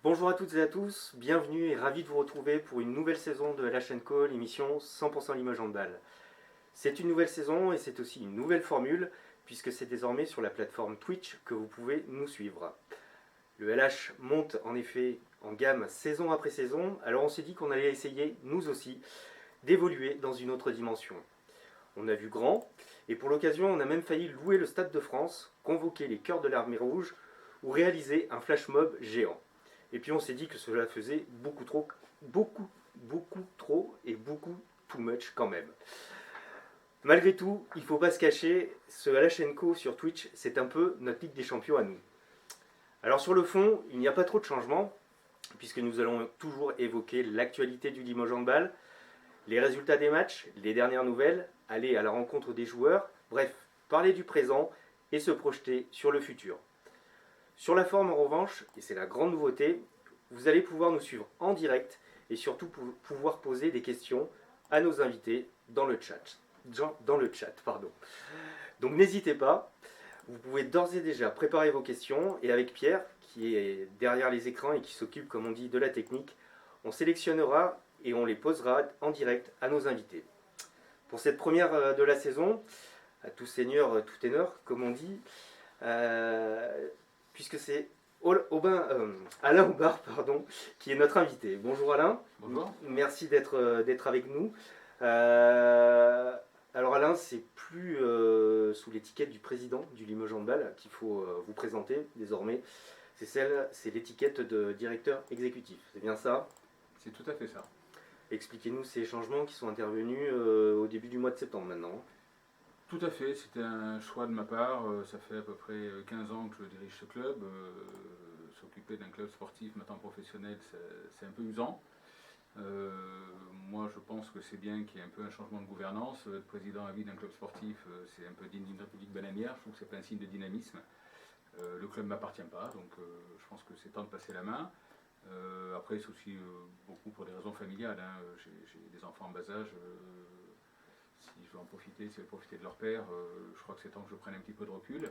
Bonjour à toutes et à tous, bienvenue et ravi de vous retrouver pour une nouvelle saison de LH&Co, l'émission 100% Limoges Handball. C'est une nouvelle saison et c'est aussi une nouvelle formule puisque c'est désormais sur la plateforme Twitch que vous pouvez nous suivre. Le LH monte en effet en gamme saison après saison, alors on s'est dit qu'on allait essayer, nous aussi, d'évoluer dans une autre dimension. On a vu grand et pour l'occasion on a même failli louer le Stade de France, convoquer les Cœurs de l'Armée Rouge ou réaliser un flash mob géant. Et puis on s'est dit que cela faisait beaucoup trop et beaucoup too much quand même. Malgré tout, il ne faut pas se cacher, ce LH&Co sur Twitch, c'est un peu notre Ligue des Champions à nous. Alors sur le fond, il n'y a pas trop de changements, puisque nous allons toujours évoquer l'actualité du Limoges Handball, les résultats des matchs, les dernières nouvelles, aller à la rencontre des joueurs, bref, parler du présent et se projeter sur le futur. Sur la forme en revanche, et c'est la grande nouveauté, vous allez pouvoir nous suivre en direct et surtout pouvoir poser des questions à nos invités dans le chat. Donc n'hésitez pas, vous pouvez d'ores et déjà préparer vos questions et avec Pierre, qui est derrière les écrans et qui s'occupe, comme on dit, de la technique, on sélectionnera et on les posera en direct à nos invités. Pour cette première de la saison, à tout seigneur, tout ténor, comme on dit, puisque c'est Alain Aubard qui est notre invité. Bonjour Alain. Bonjour. Merci d'être avec nous. Alors Alain, c'est plus sous l'étiquette du président du Limoges Handball qu'il faut vous présenter désormais. C'est l'étiquette de directeur exécutif. C'est bien ça? C'est tout à fait ça. Expliquez-nous ces changements qui sont intervenus au début du mois de septembre maintenant. Tout à fait, c'était un choix de ma part. Ça fait à peu près 15 ans que je dirige ce club. S'occuper d'un club sportif maintenant professionnel, c'est un peu usant. Moi, je pense que c'est bien qu'il y ait un peu un changement de gouvernance. Être président à vie d'un club sportif, c'est un peu digne d'une république bananière. Je trouve que c'est pas un signe de dynamisme. Le club ne m'appartient pas, donc je pense que c'est temps de passer la main. Après, c'est aussi beaucoup pour des raisons familiales. J'ai des enfants en bas âge. Si je veux en profiter, si je veux profiter de leur père, je crois que c'est temps que je prenne un petit peu de recul,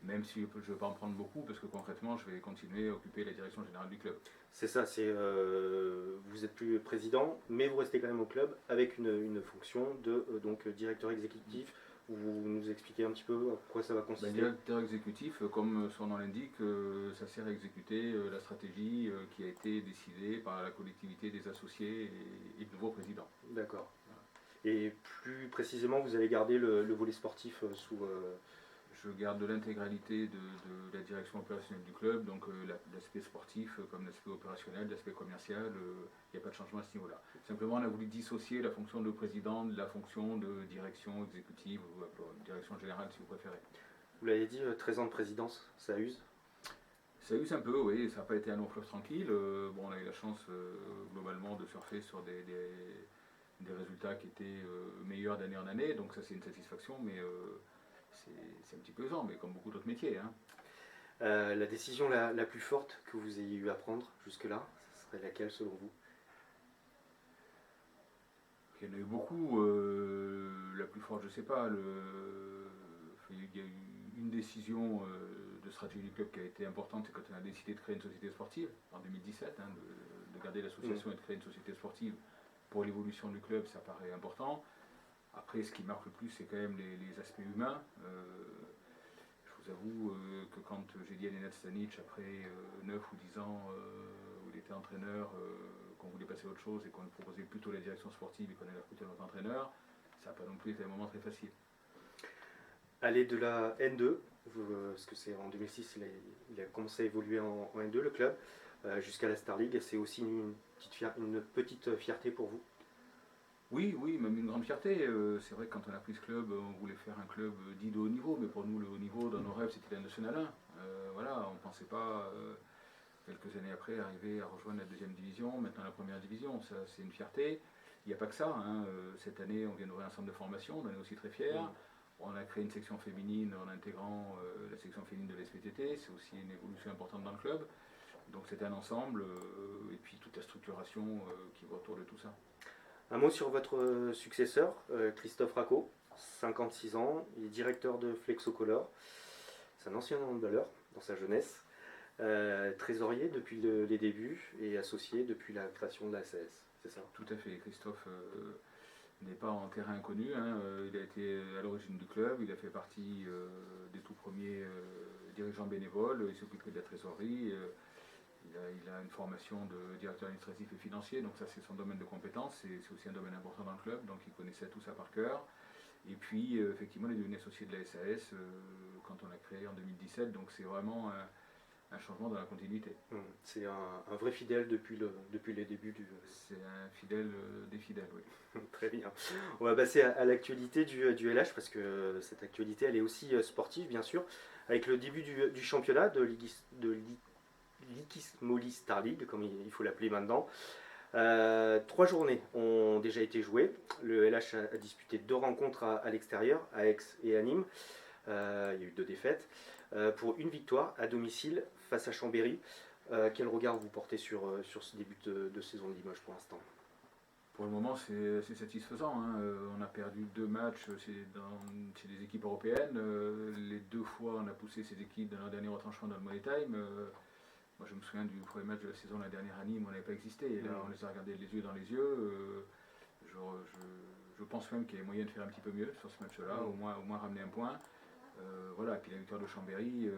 même si je ne veux pas en prendre beaucoup, parce que concrètement, je vais continuer à occuper la direction générale du club. C'est ça, vous êtes plus président, mais vous restez quand même au club avec une fonction de directeur exécutif. Vous nous expliquez un petit peu à quoi ça va consister? Directeur exécutif, comme son nom l'indique, ça sert à exécuter la stratégie qui a été décidée par la collectivité des associés et le nouveau président. D'accord. Et plus précisément, vous allez garder le volet sportif sous... Je garde l'intégralité de la direction opérationnelle du club, donc l'aspect sportif comme l'aspect opérationnel, l'aspect commercial, il n'y a pas de changement à ce niveau-là. Simplement, on a voulu dissocier la fonction de président de la fonction de direction exécutive ou direction générale si vous préférez. Vous l'avez dit, 13 ans de présidence, ça use? Ça use un peu, oui, ça n'a pas été un long fleuve tranquille. On a eu la chance globalement de surfer sur des résultats qui étaient meilleurs d'année en année, donc ça c'est une satisfaction, mais c'est un petit peu usant, mais comme beaucoup d'autres métiers. La décision la plus forte que vous ayez eu à prendre jusque-là, ce serait laquelle selon vous? Il y en a eu beaucoup. La plus forte, je ne sais pas. Il y a eu une décision de stratégie du club qui a été importante, c'est quand on a décidé de créer une société sportive en 2017, de garder l'association et de créer une société sportive pour l'évolution du club, ça paraît important. Après, ce qui marque le plus, c'est quand même les aspects humains. Je vous avoue que quand j'ai dit à Nenad Stanic, après 9 ou 10 ans où il était entraîneur, qu'on voulait passer à autre chose et qu'on lui proposait plutôt la direction sportive et qu'on allait recruter notre entraîneur, ça n'a pas non plus été un moment très facile. Aller de la N2, parce que c'est en 2006, il a commencé à évoluer en N2, le club, jusqu'à la Star League, c'est aussi une petite fierté pour vous? Oui, même une grande fierté. C'est vrai que quand on a pris ce club, on voulait faire un club dit de haut niveau, mais pour nous, le haut niveau, dans nos rêves, c'était la Nationale 1. On ne pensait pas, quelques années après, arriver à rejoindre la deuxième division, maintenant la première division. Ça, c'est une fierté. Il n'y a pas que ça. Cette année, on vient d'ouvrir un centre de formation, on en est aussi très fiers. On a créé une section féminine en intégrant la section féminine de l'SPTT. C'est aussi une évolution importante dans le club. Donc c'était un ensemble, et puis toute la structuration qui va autour de tout ça. Un mot sur votre successeur, Christophe Racco, 56 ans, il est directeur de Flexocolor. C'est un ancien handballeur dans sa jeunesse. trésorier depuis les débuts et associé depuis la création de la SAS, c'est ça? Tout à fait. Christophe n'est pas en terrain inconnu. Hein. Il a été à l'origine du club, il a fait partie des tout premiers dirigeants bénévoles, il s'occupait de la trésorerie. Il a une formation de directeur administratif et financier, donc ça c'est son domaine de compétence, c'est aussi un domaine important dans le club, donc il connaissait tout ça par cœur. Et puis effectivement il est devenu associé de la SAS quand on l'a créé en 2017, donc c'est vraiment un changement dans la continuité. C'est un vrai fidèle depuis les débuts du... C'est un fidèle des fidèles, oui. Très bien. On va passer à l'actualité du LH, parce que cette actualité elle est aussi sportive bien sûr, avec le début du championnat de l'Ikis-Moly Star League, comme il faut l'appeler maintenant. 3 journées ont déjà été jouées. Le LH a disputé 2 rencontres à l'extérieur, à Aix et à Nîmes. Il y a eu 2 défaites. Pour une victoire à domicile face à Chambéry. Quel regard vous portez sur ce début de saison de Limoges pour l'instant? Pour le moment, c'est satisfaisant. Hein. On a perdu 2 matchs chez des équipes européennes. Les 2 fois, on a poussé ces équipes dans leur dernier retranchement dans le Money Time. Moi, je me souviens du premier match de la saison la dernière à Nîmes, on n'avait pas existé. Et là, on les a regardés les yeux dans les yeux. Je pense même qu'il y a moyen de faire un petit peu mieux sur ce match-là, au moins ramener un point. Voilà, et puis la victoire de Chambéry,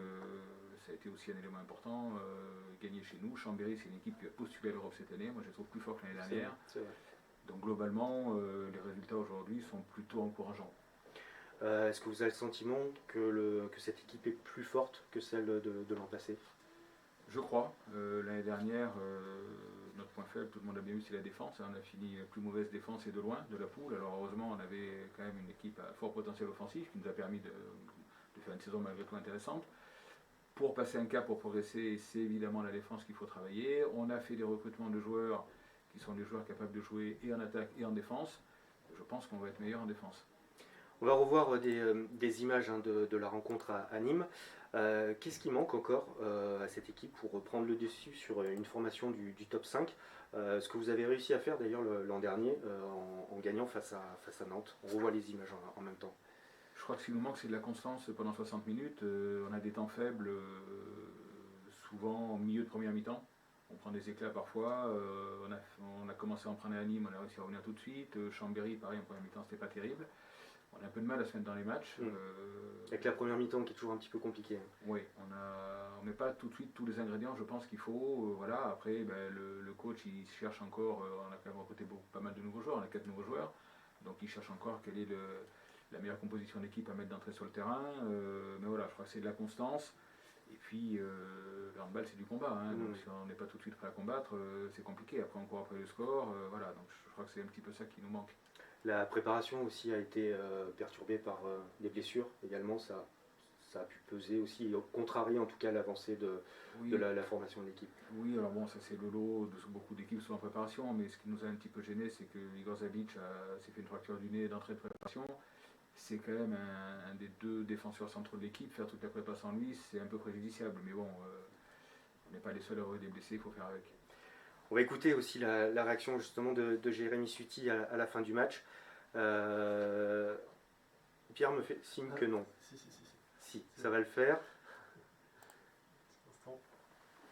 ça a été aussi un élément important, gagné chez nous. Chambéry, c'est une équipe qui a postulé à l'Europe cette année, moi je la trouve plus forte que l'année dernière. C'est vrai. Donc globalement, les résultats aujourd'hui sont plutôt encourageants. Est-ce que vous avez le sentiment que cette équipe est plus forte que celle de l'an passé? Je crois. L'année dernière, notre point faible, tout le monde a bien vu, c'est la défense. On a fini la plus mauvaise défense et de loin de la poule. Alors heureusement, on avait quand même une équipe à fort potentiel offensif qui nous a permis de faire une saison malgré tout intéressante. Pour passer un cap, pour progresser, c'est évidemment la défense qu'il faut travailler. On a fait des recrutements de joueurs qui sont des joueurs capables de jouer et en attaque et en défense. Je pense qu'on va être meilleur en défense. On va revoir des images de la rencontre à Nîmes. Qu'est-ce qui manque encore à cette équipe pour reprendre le dessus sur une formation du top 5? Ce que vous avez réussi à faire d'ailleurs l'an dernier en gagnant face à Nantes. On revoit les images en même temps. Je crois que ce qui nous manque, c'est de la constance pendant 60 minutes. On a des temps faibles, souvent au milieu de première mi-temps. On prend des éclats parfois. On a commencé à en prendre à Nîmes, on a réussi à revenir tout de suite. Chambéry, pareil, en première mi-temps, c'était pas terrible. On a un peu de mal à se mettre dans les matchs. Avec la première mi-temps qui est toujours un petit peu compliquée. Oui, on met pas tout de suite tous les ingrédients, je pense qu'il faut. Voilà. Après, le coach, il cherche encore. On a quand même recruté pas mal de nouveaux joueurs. On a 4 nouveaux joueurs. Donc il cherche encore quelle est la meilleure composition d'équipe à mettre d'entrée sur le terrain. Mais voilà, je crois que c'est de la constance. Et puis, le handball, c'est du combat. Hein. Donc si on n'est pas tout de suite prêt à combattre, c'est compliqué. Après, on court après le score. Voilà, donc je crois que c'est un petit peu ça qui nous manque. La préparation aussi a été perturbée par des blessures également, ça a pu peser aussi, contrarier en tout cas l'avancée de la formation de l'équipe. Oui, alors bon, ça c'est le lot de beaucoup d'équipes sont en préparation, mais ce qui nous a un petit peu gêné, c'est que Igor Zabic s'est fait une fracture du nez d'entrée de préparation. C'est quand même un des 2 défenseurs centraux de l'équipe, faire toute la prépa sans lui, c'est un peu préjudiciable, mais bon, on n'est pas les seuls à avoir eu des blessés, il faut faire avec. On va écouter aussi la réaction justement de Jérémy Sutti à la fin du match. Pierre me fait signe que non. Si, ça va le faire.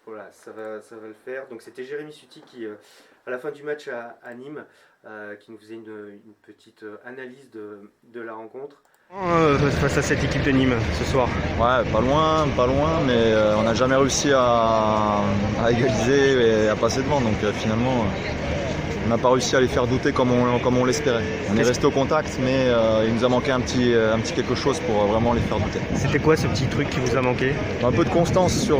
Voilà, ça va le faire. Donc c'était Jérémy Sutti qui, à la fin du match à Nîmes, qui nous faisait une petite analyse de la rencontre. Face à cette équipe de Nîmes ce soir. Ouais, pas loin, mais on n'a jamais réussi à égaliser et à passer devant. Donc finalement, on n'a pas réussi à les faire douter comme on l'espérait. On est resté au contact, mais il nous a manqué un petit quelque chose pour vraiment les faire douter. C'était quoi ce petit truc qui vous a manqué? Un peu de constance sur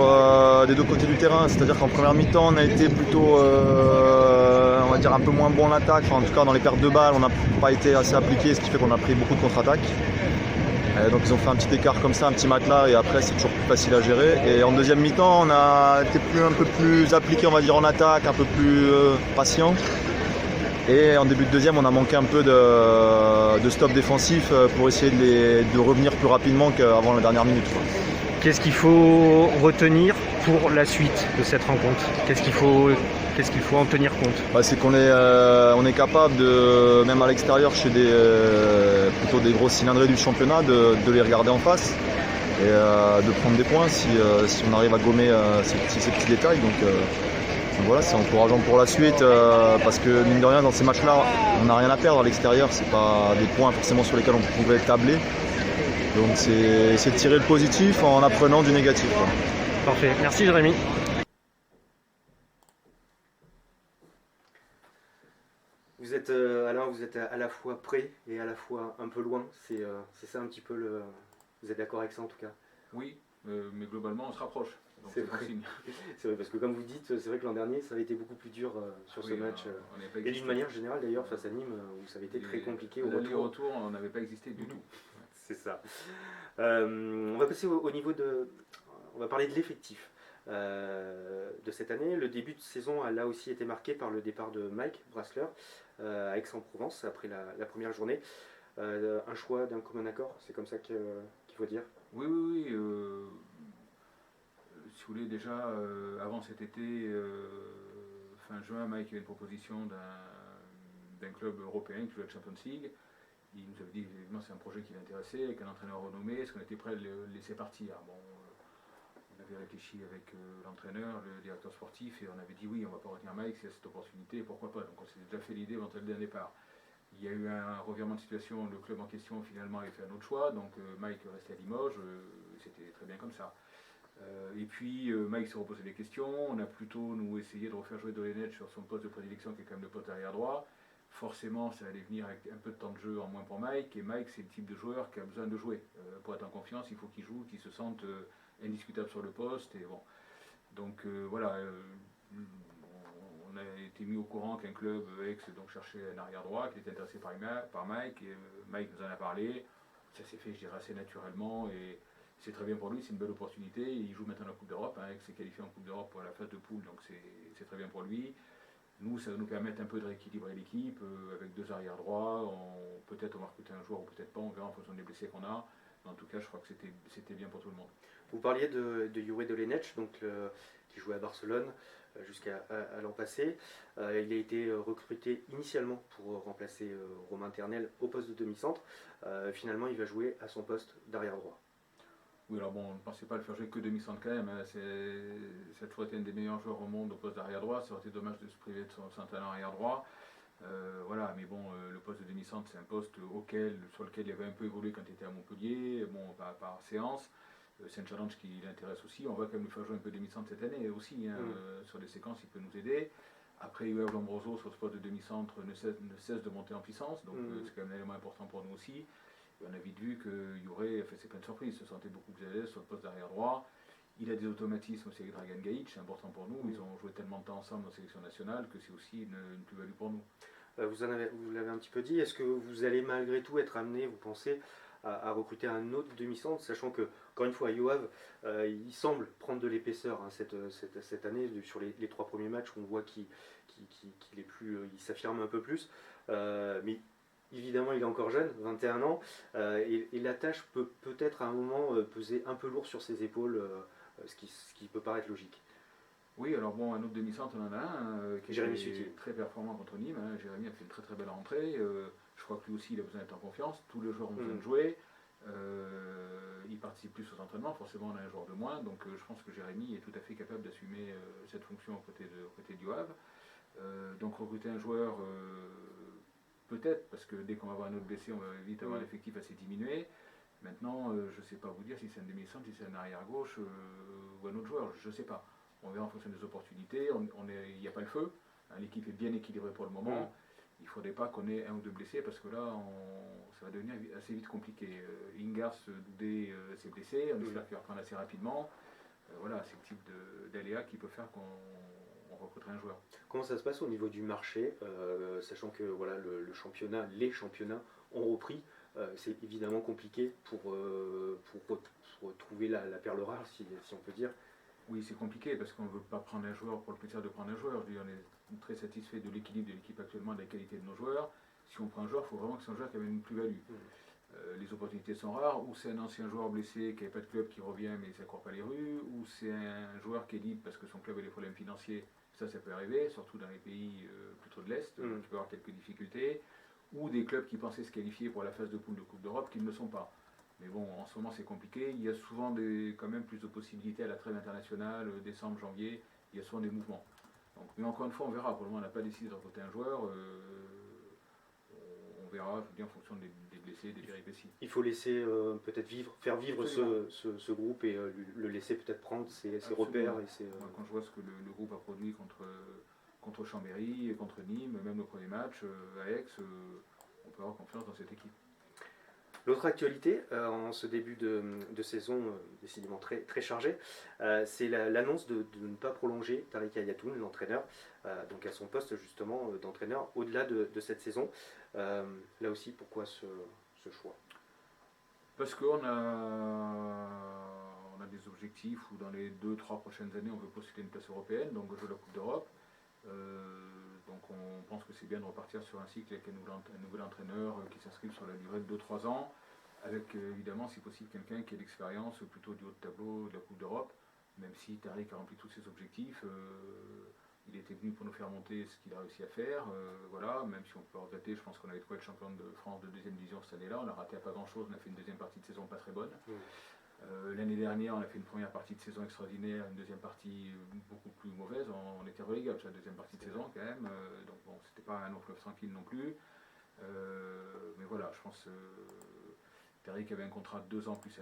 des 2 côtés du terrain. C'est-à-dire qu'en première mi-temps, on a été plutôt, on va dire, un peu moins bon en attaque. Enfin, en tout cas, dans les pertes de balles, on n'a pas été assez appliqué, ce qui fait qu'on a pris beaucoup de contre-attaques. Donc ils ont fait un petit écart comme ça, un petit matelas, et après c'est toujours plus facile à gérer. Et en deuxième mi-temps, on a été un peu plus appliqué, on va dire, en attaque, un peu plus patient. Et en début de deuxième, on a manqué un peu de stop défensif pour essayer de revenir plus rapidement qu'avant la dernière minute. Qu'est-ce qu'il faut retenir pour la suite de cette rencontre? Qu'est-ce qu'il faut en tenir compte? C'est qu'on est capable, même à l'extérieur, chez plutôt des grosses cylindrées du championnat, de les regarder en face. et de prendre des points si on arrive à gommer ces petits détails. Donc voilà, c'est encourageant pour la suite parce que mine de rien dans ces matchs-là, on n'a rien à perdre à l'extérieur, c'est pas des points forcément sur lesquels on pouvait tabler. Donc c'est de tirer le positif en apprenant du négatif, quoi. Parfait, merci Jérémy. Vous êtes, Alain, vous êtes à la fois près et à la fois un peu loin. C'est ça un petit peu le. Vous êtes d'accord avec ça en tout cas? Oui, mais globalement on se rapproche. Donc C'est c'est bon vrai. signe. C'est vrai, parce que comme vous dites, c'est vrai que l'an dernier, ça avait été beaucoup plus dur sur ce Oui, match. on n'avait pas Et existé. d'une manière générale d'ailleurs, face à Nîmes, où ça avait été très compliqué au retour. L'aller-retour, on n'avait pas existé du tout. C'est ça. On va passer au niveau de. On va parler de l'effectif de cette année. Le début de saison a là aussi été marqué par le départ de Mike Brassler à Aix-en-Provence après la première journée. Un choix d'un commun accord, c'est comme ça qu'il faut dire. Oui. Si vous voulez, déjà, avant cet été, fin juin, Mike avait une proposition d'un club européen qui joue la Champions League. Il nous avait dit évidemment c'est un projet qui l'intéressait, avec un entraîneur renommé, est-ce qu'on était prêt à le laisser partir? Bon, on avait réfléchi avec l'entraîneur, le directeur sportif, et on avait dit oui, on ne va pas retenir Mike, s'il y a cette opportunité, pourquoi pas. Donc on s'est déjà fait l'idée éventuelle d'un départ. Il y a eu un revirement de situation, le club en question finalement avait fait un autre choix, donc Mike restait à Limoges, c'était très bien comme ça. Et puis Mike s'est reposé des questions, on a plutôt nous essayé de refaire jouer Dolenech sur son poste de prédilection qui est quand même le poste arrière droit. Forcément ça allait venir avec un peu de temps de jeu en moins pour Mike, et Mike c'est le type de joueur qui a besoin de jouer. Pour être en confiance, il faut qu'il joue, qu'il se sente indiscutable sur le poste, et bon. Donc voilà, on a été mis au courant qu'un club ex donc cherchait un arrière droit, qui était intéressé par Mike, et Mike nous en a parlé. Ça s'est fait, je dirais, assez naturellement, et c'est très bien pour lui, c'est une belle opportunité. Il joue maintenant la Coupe d'Europe, hein, il s'est qualifié en Coupe d'Europe pour la phase de poule, donc c'est très bien pour lui. Nous, ça va nous permettre un peu de rééquilibrer l'équipe avec deux arrières droits. Peut-être on va recruter un joueur ou peut-être pas, on verra en fonction des blessés qu'on a. Mais en tout cas, je crois que c'était bien pour tout le monde. Vous parliez de Jure Dolenech, donc, qui jouait à Barcelone jusqu'à l'an passé. Il a été recruté initialement pour remplacer Romain Ternel au poste de demi-centre. Finalement, il va jouer à son poste d'arrière droit. Oui, alors bon, on ne pensait pas le faire jouer que demi-centre quand même. Hein. Ça a toujours été un des meilleurs joueurs au monde au poste d'arrière droit. Ça aurait été dommage de se priver de son talent arrière droit. Voilà, mais bon, le poste de demi-centre, c'est un poste sur lequel il avait un peu évolué quand il était à Montpellier, bon, par séance. C'est un challenge qui l'intéresse aussi. On va quand même lui faire jouer un peu demi-centre cette année aussi. Hein. Sur des séquences, il peut nous aider. Après, Yoav Lombroso, sur ce poste de demi-centre, ne cesse de monter en puissance. Donc c'est quand même un élément important pour nous aussi. Et on a vite vu qu'il y aurait, c'est plein de surprises, il se sentait beaucoup plus à l'aise sur le poste d'arrière droit. Il a des automatismes aussi avec Dragan Gajic, c'est important pour nous. Ils ont joué tellement de temps ensemble en sélection nationale que c'est aussi une plus-value pour nous. Vous l'avez un petit peu dit, est-ce que vous allez malgré tout être amené, vous pensez, à recruter un autre demi-centre, sachant que, encore une fois, Yoav, il semble prendre de l'épaisseur hein, cette année, sur les 3 premiers matchs, on voit qu'il s'affirme un peu plus. Mais évidemment, il est encore jeune, 21 ans, et la tâche peut peut-être à un moment peser un peu lourd sur ses épaules, ce qui peut paraître logique. Oui, alors bon, un autre demi-centre, on en a un qui Jérémy est Sutier. très performant contre Nîmes. Hein. Jérémy a fait une très très belle rentrée. Je crois que lui aussi, il a besoin d'être en confiance. Tous les joueurs ont besoin de jouer. Il participe plus aux entraînements. Forcément, on a un joueur de moins. Donc je pense que Jérémy est tout à fait capable d'assumer cette fonction aux côtés du Havre. Donc recruter un joueur, peut-être, parce que dès qu'on va avoir un autre blessé, on va vite avoir l'effectif assez diminué. Maintenant, je ne sais pas vous dire si c'est un demi-centre, si c'est un arrière-gauche ou un autre joueur. Je ne sais pas. On verra en fonction des opportunités. Il n'y a pas le feu. Hein, l'équipe est bien équilibrée pour le moment. Il ne faudrait pas qu'on ait un ou deux blessés parce que là, ça va devenir assez vite compliqué. Ingars Doudé s'est blessé. On espère qu'il va reprendre assez rapidement. Voilà, c'est le type d'aléa qui peut faire qu'on recruterait un joueur. Comment ça se passe au niveau du marché, sachant que voilà, les championnats ont repris. C'est évidemment compliqué pour trouver la perle rare, si on peut dire. Oui, c'est compliqué parce qu'on ne veut pas prendre un joueur pour le plaisir de prendre un joueur. Je dis, on est très satisfait de l'équilibre de l'équipe actuellement, de la qualité de nos joueurs. Si on prend un joueur, il faut vraiment que ce soit un joueur qui ait une plus-value. Les opportunités sont rares, ou c'est un ancien joueur blessé qui n'avait pas de club qui revient mais ça ne court pas les rues, ou c'est un joueur qui est libre parce que son club a des problèmes financiers. Ça peut arriver, surtout dans les pays plutôt de l'Est, qui peut avoir quelques difficultés, ou des clubs qui pensaient se qualifier pour la phase de poule de Coupe d'Europe qui ne le sont pas. Mais bon, en ce moment c'est compliqué. Il y a souvent quand même plus de possibilités à la trêve internationale, décembre, janvier, il y a souvent des mouvements. Donc, mais encore une fois, on verra. Pour le moment, on n'a pas décidé de recruter un joueur. On verra, je vous dis, en fonction des blessés, des péripéties. Il faut laisser peut-être faire vivre ce groupe et le laisser peut-être prendre ses repères. Et Moi, quand je vois ce que le groupe a produit contre Chambéry, contre Nîmes, même le premier match à Aix, on peut avoir confiance dans cette équipe. L'autre actualité, en ce début de saison décidément très, très chargé, c'est l'annonce de ne pas prolonger Tariq Ayatoun, l'entraîneur, donc à son poste justement d'entraîneur au-delà de cette saison. Là aussi, pourquoi ce choix? Parce qu'on a des objectifs où dans les 2-3 prochaines années on veut postuler une place européenne, donc jouer la Coupe d'Europe. Donc on pense que c'est bien de repartir sur un cycle avec un nouvel entraîneur qui s'inscrive sur la durée de 2-3 ans, avec évidemment si possible quelqu'un qui ait l'expérience plutôt du haut de tableau de la Coupe d'Europe, même si Tariq a rempli tous ses objectifs. Il était venu pour nous faire monter ce qu'il a réussi à faire, voilà, même si on peut regretter, je pense qu'on avait de quoi être champion de France de deuxième division cette année-là, on a raté à pas grand-chose, on a fait une deuxième partie de saison pas très bonne. L'année dernière, on a fait une première partie de saison extraordinaire, une deuxième partie beaucoup plus mauvaise. On était relégable sur la deuxième partie de saison quand même. Donc bon, c'était pas un long fleuve tranquille non plus. Mais voilà, je pense Tariq avait un contrat de 2 ans plus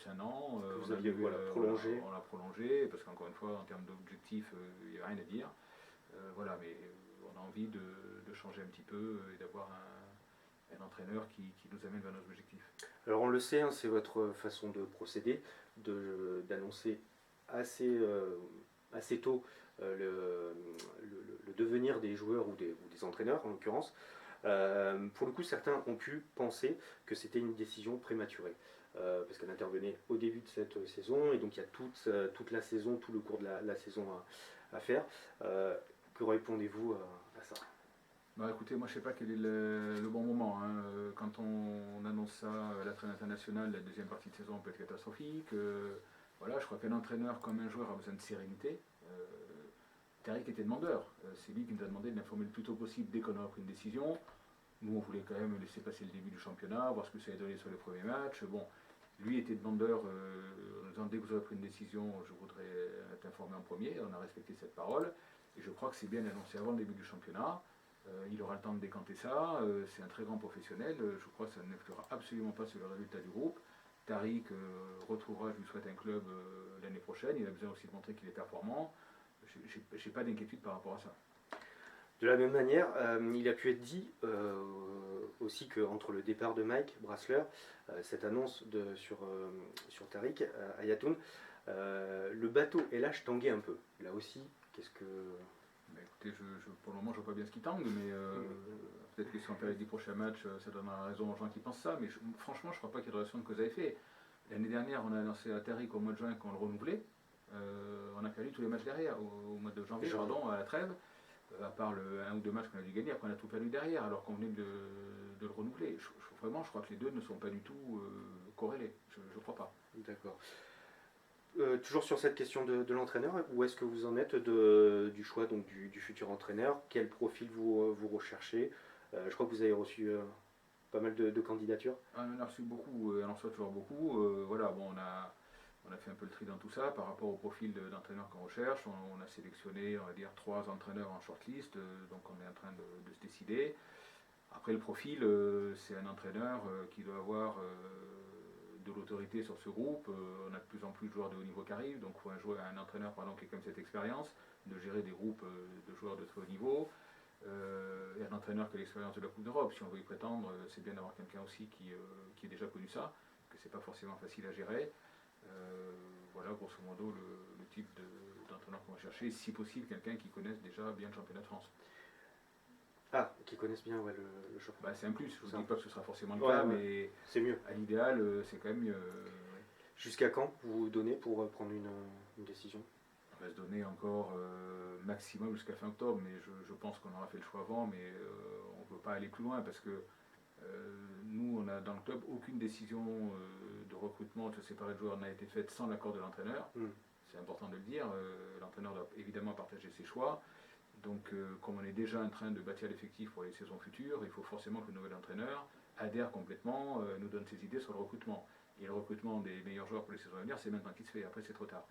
un an. Vous aviez prolongé. On l'a prolongé parce qu'encore une fois, en termes d'objectifs, il n'y a rien à dire. Voilà, mais on a envie de changer un petit peu et d'avoir un entraîneur qui nous amène vers nos objectifs. Alors on le sait, hein, c'est votre façon de procéder, d'annoncer assez tôt le devenir des joueurs ou des entraîneurs en l'occurrence. Pour le coup, certains ont pu penser que c'était une décision prématurée. Parce qu'elle intervenait au début de cette saison, et donc il y a toute la saison, tout le cours de la saison à faire. Que répondez-vous à ça? Bah écoutez, moi je sais pas quel est le bon moment. Hein. Quand on annonce ça à la trêve internationale, la deuxième partie de saison peut être catastrophique. Voilà, je crois qu'un entraîneur comme un joueur a besoin de sérénité. Tariq était demandeur. C'est lui qui nous a demandé de l'informer le plus tôt possible dès qu'on aura pris une décision. Nous on voulait quand même laisser passer le début du championnat, voir ce que ça allait donner sur les premiers matchs. Bon, lui était demandeur en disant dès que vous aurez pris une décision, je voudrais être informé en premier. On a respecté cette parole. Et je crois que c'est bien annoncé avant le début du championnat. Il aura le temps de décanter ça, c'est un très grand professionnel, je crois que ça n'influera absolument pas sur le résultat du groupe. Tariq retrouvera, je lui souhaite un club l'année prochaine, il a besoin aussi de montrer qu'il est performant, j'ai pas d'inquiétude par rapport à ça. De la même manière, il a pu être dit aussi qu'entre le départ de Mike Brassler, cette annonce sur Tariq Ayatoun, le bateau et l'âge tanguaient un peu. Là aussi, qu'est-ce que... Bah écoutez, pour le moment, je ne vois pas bien ce qui tangue, mais peut-être que si on perd les 10 prochains matchs, ça donnera raison aux gens qui pensent ça. Mais franchement, je ne crois pas qu'il y ait de relation de cause à effet. L'année dernière, on a annoncé à Tariq au mois de juin qu'on le renouvelait. On a perdu tous les matchs derrière, au mois de janvier, à la trêve. À part un ou deux matchs qu'on a dû gagner, après on a tout perdu derrière, alors qu'on venait de le renouveler. Vraiment, je crois que les deux ne sont pas du tout corrélés. Je ne crois pas. D'accord. Toujours sur cette question de l'entraîneur, où est-ce que vous en êtes du choix donc, du futur entraîneur? Quel profil vous recherchez? Je crois que vous avez reçu pas mal de candidatures. On en a reçu beaucoup, on en reçoit toujours beaucoup. Voilà, bon, on a fait un peu le tri dans tout ça par rapport au profil d'entraîneur qu'on recherche. On a sélectionné, on va dire, 3 entraîneurs en shortlist, donc on est en train de se décider. Après, le profil, c'est un entraîneur qui doit avoir de l'autorité sur ce groupe. On a de plus en plus de joueurs de haut niveau qui arrivent, donc il faut un entraîneur pardon, qui a comme cette expérience de gérer des groupes de joueurs de très haut niveau. Et un entraîneur qui a l'expérience de la Coupe d'Europe. Si on veut y prétendre, c'est bien d'avoir quelqu'un aussi qui ait déjà connu ça, parce que c'est pas forcément facile à gérer. Voilà grosso modo le type d'entraîneur qu'on va chercher, si possible quelqu'un qui connaisse déjà bien le championnat de France. Ah, qui connaissent bien ouais, le championnat. Bah, c'est un plus, je ne dis pas que ce sera forcément le cas, mais c'est mieux. À l'idéal, c'est quand même mieux. Jusqu'à quand vous donnez pour prendre une décision? On va se donner encore maximum jusqu'à fin octobre, mais je pense qu'on aura fait le choix avant, mais on ne peut pas aller plus loin parce que nous, on a dans le club aucune décision de recrutement, de séparer le joueur n'a été faite sans l'accord de l'entraîneur. C'est important de le dire. L'entraîneur doit évidemment partager ses choix. Donc, comme on est déjà en train de bâtir l'effectif pour les saisons futures, il faut forcément que le nouvel entraîneur adhère complètement, nous donne ses idées sur le recrutement. Et le recrutement des meilleurs joueurs pour les saisons à venir, c'est maintenant qu'il se fait. Après, c'est trop tard.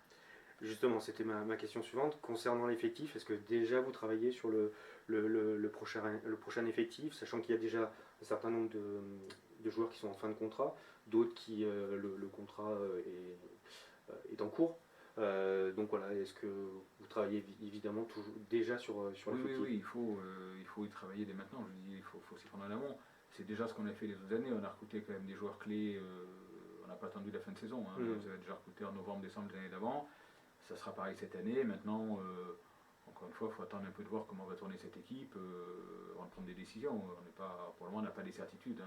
Justement, c'était ma question suivante. Concernant l'effectif, est-ce que déjà vous travaillez sur le prochain effectif, sachant qu'il y a déjà un certain nombre de joueurs qui sont en fin de contrat, d'autres qui le contrat est en cours. Donc voilà, est-ce que vous travaillez évidemment toujours déjà sur l'effectif? Oui, il faut y travailler dès maintenant. Je dis, il faut s'y prendre en amont. C'est déjà ce qu'on a fait les autres années. On a recruté quand même des joueurs clés. On n'a pas attendu la fin de saison. On les a déjà recrutés en novembre, décembre de l'année d'avant. Ça sera pareil cette année. Maintenant, encore une fois, il faut attendre un peu de voir comment va tourner cette équipe avant de prendre des décisions. Pour le moment, on n'a pas des certitudes.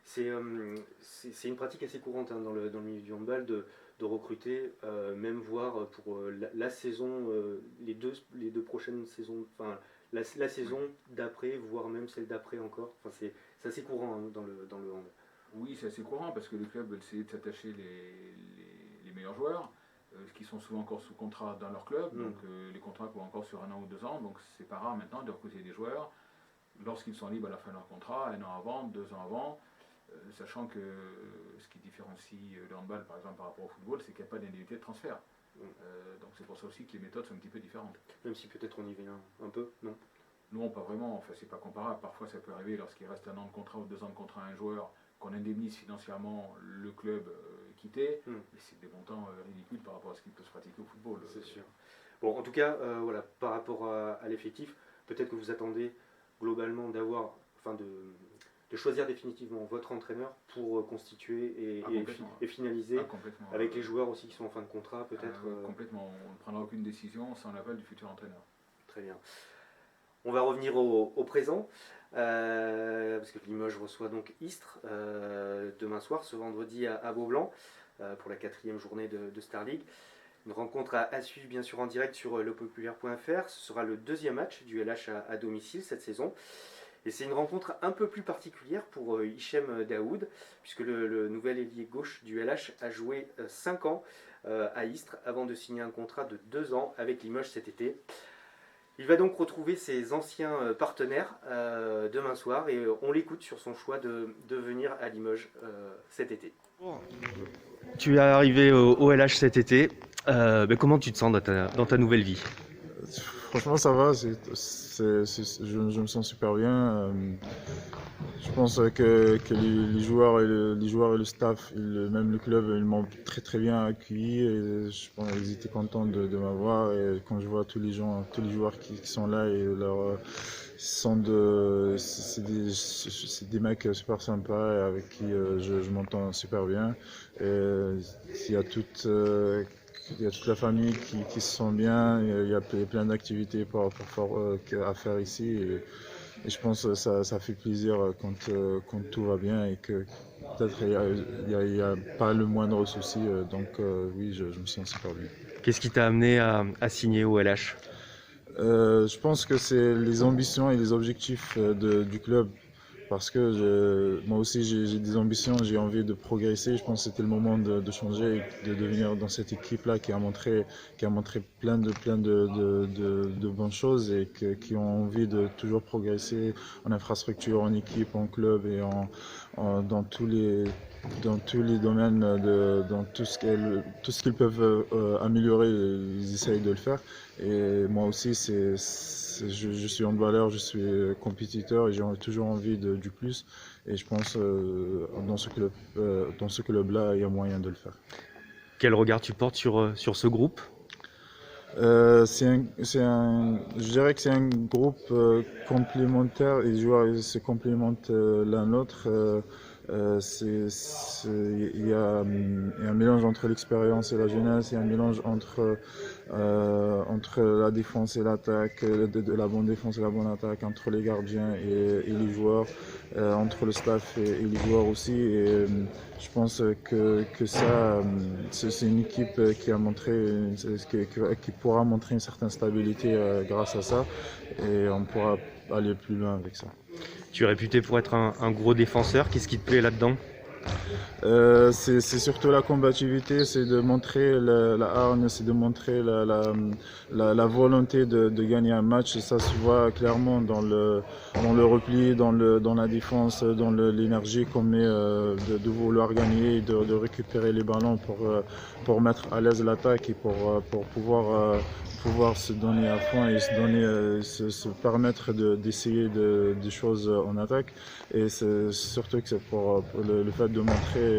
C'est une pratique assez courante dans le milieu du handball de recruter, même voire pour la saison, les deux prochaines saisons, enfin la saison d'après, voire même celle d'après encore. Enfin, c'est assez courant dans le hand. Oui, c'est assez courant parce que les clubs veulent essayer de s'attacher les meilleurs joueurs. Qui sont souvent encore sous contrat dans leur club, donc les contrats courent encore sur 1 an ou 2 ans, donc c'est pas rare maintenant de recruter des joueurs lorsqu'ils sont libres à la fin de leur contrat, 1 an avant, 2 ans avant, sachant que ce qui différencie le handball par exemple par rapport au football, c'est qu'il n'y a pas d'indemnité de transfert. Donc c'est pour ça aussi que les méthodes sont un petit peu différentes. Même si peut-être on y vient un peu, non? Non, pas vraiment, enfin c'est pas comparable, parfois ça peut arriver lorsqu'il reste 1 an de contrat ou 2 ans de contrat à un joueur, qu'on indemnise financièrement le club quitté, mais c'est des montants ridicules par rapport à ce qui peut se pratiquer au football. C'est sûr. Bon, en tout cas, voilà, par rapport à l'effectif, peut-être que vous attendez globalement de choisir définitivement votre entraîneur pour constituer et finaliser avec les joueurs aussi qui sont en fin de contrat, peut-être. Complètement, on ne prendra aucune décision sans l'aval du futur entraîneur. Très bien. On va revenir au présent. Parce que Limoges reçoit donc Istres demain soir, ce vendredi à Beaublanc, pour la 4e journée de Star League. Une rencontre à suivre bien sûr en direct sur lepopulaire.fr. Ce sera le 2e match du LH à domicile cette saison. Et c'est une rencontre un peu plus particulière pour Hichem Daoud, puisque le nouvel ailier gauche du LH a joué 5 ans à Istres avant de signer un contrat de 2 ans avec Limoges cet été. Il va donc retrouver ses anciens partenaires demain soir et on l'écoute sur son choix de venir à Limoges cet été. Tu es arrivé au LH cet été. Comment tu te sens dans ta nouvelle vie? Franchement, ça va. Je me sens super bien. Je pense que les joueurs et le staff, même le club, ils m'ont très très bien accueilli. Et je pense qu'ils étaient contents de m'avoir. Et quand je vois tous les joueurs qui sont là et c'est des mecs super sympas et avec qui je m'entends super bien. Et il y a toute la famille qui se sent bien, il y a plein d'activités à faire ici et je pense que ça fait plaisir quand tout va bien et que peut-être il n'y a pas le moindre souci, donc oui, je me sens super bien. Qu'est-ce qui t'a amené à signer au LH? Je pense que c'est les ambitions et les objectifs du club. Parce que moi aussi j'ai des ambitions, j'ai envie de progresser. Je pense que c'était le moment de changer et de devenir dans cette équipe-là qui a montré plein de bonnes choses et qui ont envie de toujours progresser en infrastructure, en équipe, en club et dans tous les domaines, dans tout ce qu'ils peuvent améliorer, ils essayent de le faire. Et moi aussi, je suis handballeur, je suis compétiteur et j'ai toujours envie du plus. Et je pense dans ce club-là, il y a moyen de le faire. Quel regard tu portes sur ce groupe? Je dirais que c'est un groupe complémentaire et les joueurs se complémentent l'un l'autre. Il y a un mélange entre l'expérience et la jeunesse, il y a un mélange entre la défense et l'attaque, de la bonne défense et la bonne attaque, entre les gardiens et les joueurs, entre le staff et les joueurs aussi. Et je pense que ça, c'est une équipe qui pourra montrer une certaine stabilité grâce à ça, et on pourra aller plus loin avec ça. Tu es réputé pour être un gros défenseur, qu'est-ce qui te plaît là-dedans? C'est surtout la combativité, c'est de montrer la hargne, c'est de montrer la volonté de gagner un match. Et ça se voit clairement dans le repli, dans la défense, dans l'énergie qu'on met de vouloir gagner, et de récupérer les ballons pour mettre à l'aise l'attaque et pour pouvoir se donner à fond et se permettre d'essayer des choses en attaque. Et c'est surtout que c'est pour le fait de montrer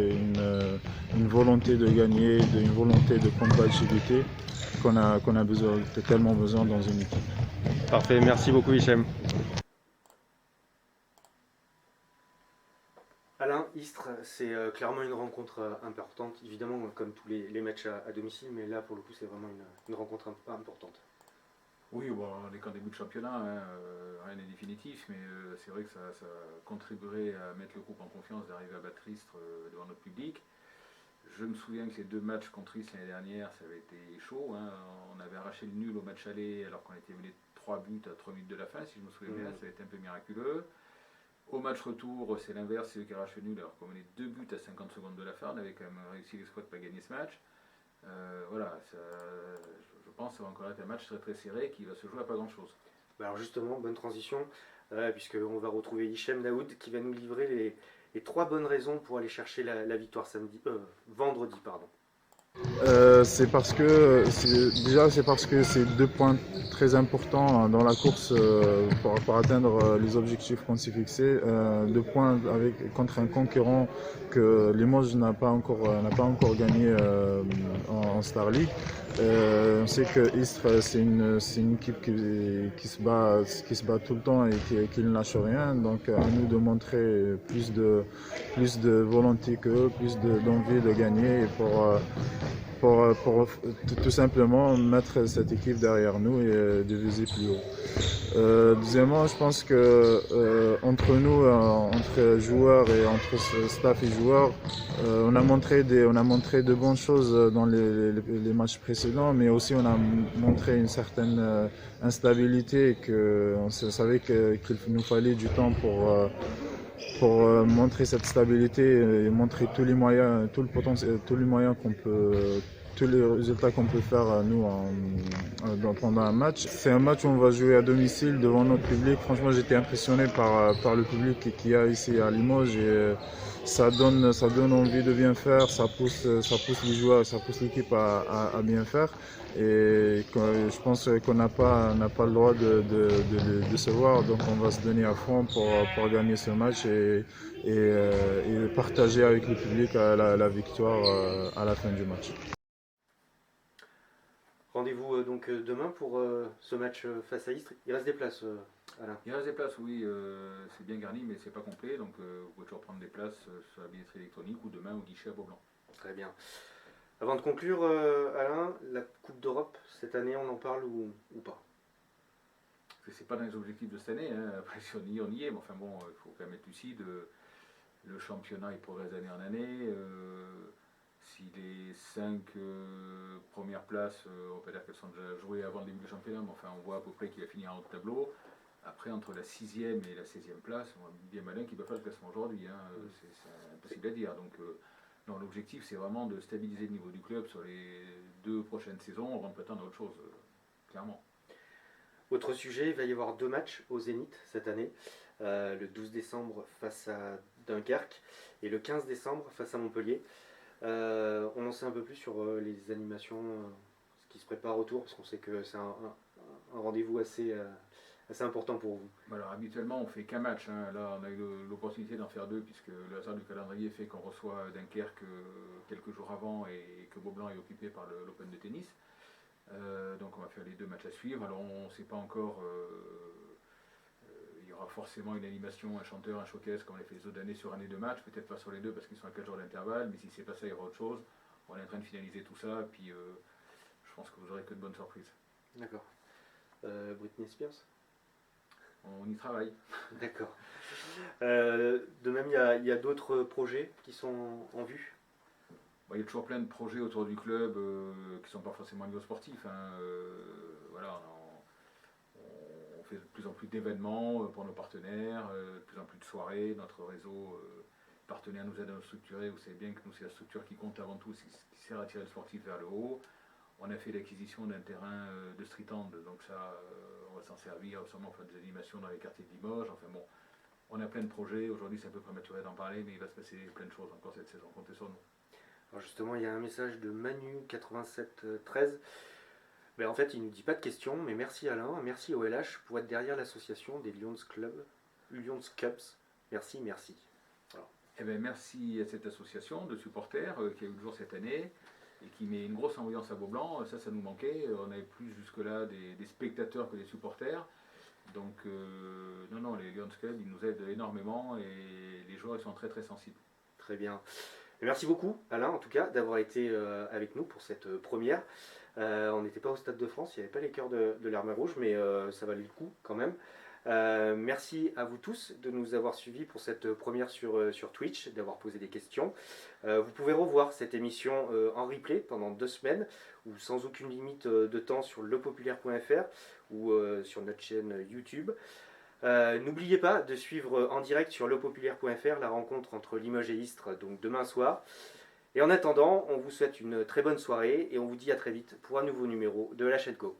une volonté de gagner, une volonté de combativité qu'on a besoin, tellement besoin dans une équipe. Parfait, merci beaucoup Hichem. Alain, Istres, c'est clairement une rencontre importante, évidemment comme tous les matchs à domicile, mais là pour le coup c'est vraiment une rencontre importante. Oui, bon, on est qu'en début de championnat, hein, rien n'est définitif, mais c'est vrai que ça contribuerait à mettre le groupe en confiance d'arriver à battre Istres devant notre public. Je me souviens que les 2 matchs contre Istres l'année dernière, ça avait été chaud. Hein. On avait arraché le nul au match aller alors qu'on était mené 3 buts à 3 minutes de la fin, si je me souviens bien, ça avait été un peu miraculeux. Au match retour, c'est l'inverse, c'est eux qui arrachent le nul alors qu'on menait 2 buts à 50 secondes de la fin. On avait quand même réussi l'exploit de ne pas gagner ce match. Voilà, je pense que ça va encore être un match très très serré qui va se jouer à pas grand chose. Alors justement, bonne transition, puisqu'on va retrouver Hichem Daoud qui va nous livrer les 3 bonnes raisons pour aller chercher la victoire vendredi. C'est parce que c'est 2 points très importants dans la course pour atteindre les objectifs qu'on s'est fixés. 2 points contre un concurrent que Limoges n'a pas encore gagné en Star League. On sait que Istres c'est une équipe qui se bat tout le temps et qui ne lâche rien. Donc à nous de montrer plus de volonté qu'eux, plus d'envie de gagner et pour tout simplement mettre cette équipe derrière nous et de viser plus haut. Deuxièmement, je pense que entre nous, entre joueurs et entre staff et joueurs, on a montré de bonnes choses dans les matchs précédents, mais aussi on a montré une certaine instabilité et qu'on savait qu'il nous fallait du temps pour montrer cette stabilité et montrer tous les moyens, tout le potentiel, tous les moyens tous les résultats qu'on peut faire nous pendant un match. C'est un match où on va jouer à domicile devant notre public. Franchement, j'étais impressionné par le public qu'il y a ici à Limoges et ça donne envie de bien faire, ça pousse les joueurs, ça pousse l'équipe à bien faire. Et je pense qu'on n'a pas le droit de décevoir, donc on va se donner à fond pour gagner ce match et partager avec le public la victoire à la fin du match. Rendez-vous donc demain pour ce match face à Istres. Il reste des places, Alain. Il reste des places, oui, c'est bien garni, mais c'est pas complet, donc vous pouvez toujours prendre des places sur la billetterie électronique ou demain au guichet à Beaublanc. Très bien. Avant de conclure, Alain, la Coupe d'Europe, cette année, on en parle ou pas? C'est pas dans les objectifs de cette année, hein. Après si on y est, mais enfin bon, il faut quand même être lucide. Le championnat il progresse d'année en année. Si les 5 premières places, on peut dire qu'elles sont déjà jouées avant le début du championnat, mais enfin on voit à peu près qu'il va finir en haut de tableau. Après, entre la 6e et la 16e place, on voit bien malin qui peut faire le classement aujourd'hui. Hein. C'est impossible à dire. Donc, non, l'objectif, c'est vraiment de stabiliser le niveau du club sur les 2 prochaines saisons avant de prétendre à autre chose, clairement. Autre sujet, il va y avoir 2 matchs au Zénith cette année. Le 12 décembre face à Dunkerque et le 15 décembre face à Montpellier. On en sait un peu plus sur les animations, ce qui se prépare autour, parce qu'on sait que c'est un rendez-vous assez important pour vous. Alors habituellement on fait qu'un match, hein. Là on a eu l'opportunité d'en faire 2 puisque le hasard du calendrier fait qu'on reçoit Dunkerque quelques jours avant et que Beaublanc est occupé par l'Open de tennis. Donc on va faire les 2 matchs à suivre. Alors on ne sait pas encore, il y aura forcément une animation, un chanteur, un showcase comme on l'a fait les autres années sur année de match, peut-être pas sur les 2 parce qu'ils sont à 4 jours d'intervalle, mais si c'est pas ça il y aura autre chose. On est en train de finaliser tout ça et puis je pense que vous aurez que de bonnes surprises. D'accord. Britney Spears? On y travaille. D'accord. De même, il y a d'autres projets qui sont en vue? Il y a toujours plein de projets autour du club qui ne sont pas forcément au niveau sportif. Hein. Voilà, on fait de plus en plus d'événements pour nos partenaires, de plus en plus de soirées. Notre réseau partenaires nous aident à nous structurer. Vous savez bien que nous, c'est la structure qui compte avant tout, qui sert à tirer le sportif vers le haut. On a fait l'acquisition d'un terrain de street hand, donc ça, on va s'en servir, sûrement faire des animations dans les quartiers de Limoges. Enfin bon, on a plein de projets. Aujourd'hui, c'est un peu prématuré d'en parler, mais il va se passer plein de choses encore cette saison. Comptez sur nous. Alors justement, il y a un message de Manu8713. Ben en fait, il ne nous dit pas de questions, mais merci Alain, merci OLH pour être derrière l'association des Lions Cubs. Merci, merci. Voilà. Eh ben, merci à cette association de supporters qui a eu le jour cette année et qui met une grosse ambiance à Beaublanc. Ça nous manquait. On avait plus jusque-là des spectateurs que des supporters. Donc, non, les Lions Club, ils nous aident énormément et les joueurs ils sont très très sensibles. Très bien. Et merci beaucoup Alain, en tout cas, d'avoir été avec nous pour cette première. On n'était pas au Stade de France, il n'y avait pas les cœurs de l'Armée Rouge, mais ça valait le coup quand même. Merci à vous tous de nous avoir suivis pour cette première sur Twitch, d'avoir posé des questions. Vous pouvez revoir cette émission en replay pendant 2 semaines ou sans aucune limite de temps sur lepopulaire.fr ou sur notre chaîne YouTube. N'oubliez pas de suivre en direct sur lepopulaire.fr la rencontre entre Limoges et Istres, donc demain soir. Et en attendant, on vous souhaite une très bonne soirée et on vous dit à très vite pour un nouveau numéro de La Chaîne Co.